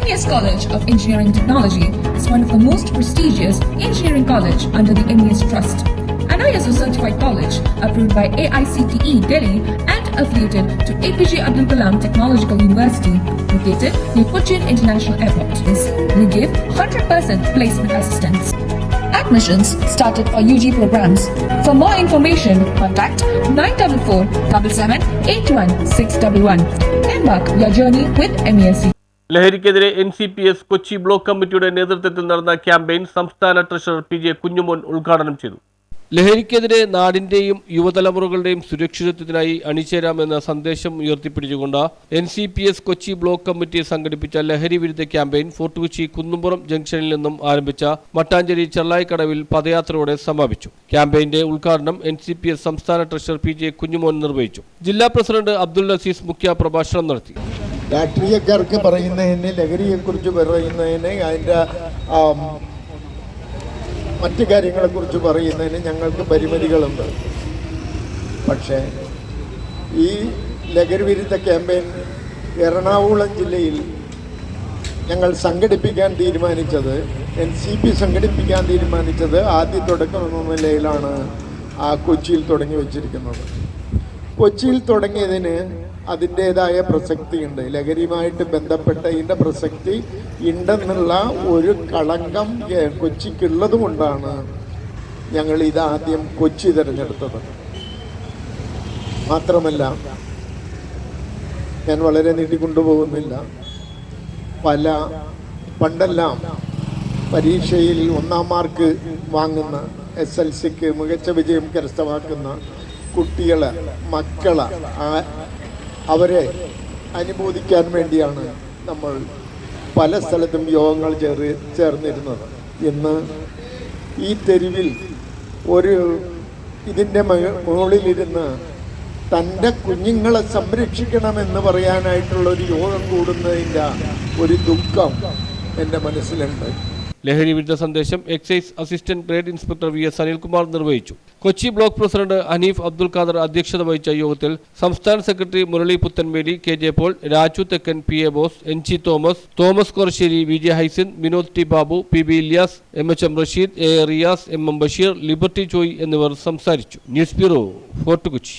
MES College of Engineering Technology is one of the most prestigious engineering college under the MES Trust. An ISO certified college approved by AICTE Delhi and affiliated to APJ Abdul Kalam Technological University located near Cochin International Airport. We give 100% placement assistance. Admissions started for UG programs. For more information, contact 944-77-81611. Embark your journey with MESC. ലഹരിക്കെതിരെ NCPS Kochi block കമ്മിറ്റിയുടെ നേതൃത്വത്തിൽ നടന്ന campaign സംസ്ഥാന treasurer PJ Kunjumon ഉദ്ഘാടനം ചെയ്തു. ലഹരിക്കെതിരെ നാടിന്റെയും യുവതലമുറകളുടെയും സുരക്ഷിതത്വത്തിനായി അണിചേരാമെന്ന സന്ദേശം ഉയർത്തിപ്പിടിച്ചുകൊണ്ട് NCPS കൊച്ചി ബ്ലോക്ക് കമ്മിറ്റി സംഘടിപ്പിച്ച ലഹരി വിരുദ്ധ ക്യാമ്പയിൻ ഫോർട്ട് കൊച്ചി കുന്നുംപുറം ജംഗ്ഷനിൽ നിന്നും ആരംഭിച്ച മട്ടാഞ്ചേരി ചെള്ളായിക്കടവിൽ പദയാത്രയോടെ സമാപിച്ചു. ക്യാമ്പയിന്റെ ഉദ്ഘാടനം NCPS സംസ്ഥാന ട്രഷറർ PJ കുഞ്ഞുമോൻ നിർവഹിച്ചു. ജില്ലാ പ്രസിഡന്റ് അബ്ദുൽ അസീസ് മുഖ്യ പ്രഭാഷണം നടത്തി. രാഷ്ട്രീയക്കാർക്ക് പറയുന്നതിന്, ലഹരിയെക്കുറിച്ച് പറയുന്നതിന്, അതിൻ്റെ മറ്റു കാര്യങ്ങളെക്കുറിച്ച് പറയുന്നതിന് ഞങ്ങൾക്ക് പരിമിതികളുണ്ട്. പക്ഷേ ഈ ലഹരി വിരുദ്ധ ക്യാമ്പയിൻ എറണാകുളം ജില്ലയിൽ ഞങ്ങൾ സംഘടിപ്പിക്കാൻ തീരുമാനിച്ചത്, NCP സംഘടിപ്പിക്കാൻ തീരുമാനിച്ചത് ആദ്യ തുടക്കം എന്ന നിലയിലാണ് കൊച്ചിയിൽ തുടങ്ങി വച്ചിരിക്കുന്നത്. കൊച്ചിയിൽ തുടങ്ങിയതിന് അതിൻ്റേതായ പ്രസക്തിയുണ്ട്. ലഹരിയുമായിട്ട് ബന്ധപ്പെട്ട ഇതിൻ്റെ പ്രസക്തി ഉണ്ടെന്നുള്ള ഒരു കളങ്കം കൊച്ചിക്കുള്ളത് കൊണ്ടാണ് ഞങ്ങൾ ഇതാദ്യം കൊച്ചി തിരഞ്ഞെടുത്തത്. മാത്രമല്ല, ഞാൻ വളരെ നീട്ടിക്കൊണ്ടുപോകുന്നില്ല, പണ്ടെല്ലാം പരീക്ഷയിൽ 1-ാം മാർക്ക് വാങ്ങുന്ന, SLCക്ക് മികച്ച വിജയം കരസ്ഥമാക്കുന്ന കുട്ടികളെ, മക്കളെ, അവരെ അനുമോദിക്കാൻ വേണ്ടിയാണ് നമ്മൾ പല സ്ഥലത്തും യോഗങ്ങൾ ചേർന്നിരുന്നത്. ഇന്ന് ഈ തെരുവിൽ ഇതിൻ്റെ മുകളിലിരുന്ന് തൻ്റെ കുഞ്ഞുങ്ങളെ സംരക്ഷിക്കണമെന്ന് പറയാനായിട്ടുള്ളൊരു യോഗം കൂടുന്നതിൻ്റെ ഒരു ദുഃഖം എൻ്റെ മനസ്സിലുണ്ട്. ലഹരി വിരുദ്ധ സന്ദേശം excise assistant grade inspector VS Anilkumar നിർവഹിച്ചു. കൊച്ചി ബ്ലോക്ക് പ്രസിഡന്റ് ഹനീഫ് അബ്ദുൽ ഖാദർ അധ്യക്ഷത വഹിച്ച യോഗത്തിൽ സംസ്ഥാന secretary Murali Puthenveli, KJ Paul, Raju Thekkan, PA Bose, NG Thomas Korassery, VJ Hysin, Vinod T Babu, PB Ilyas, MHM Rasheed, A Riyas, MM Basheer, liberty Joy എന്നിവർ സംസാരിച്ചു. News bureau, Fort Kochi.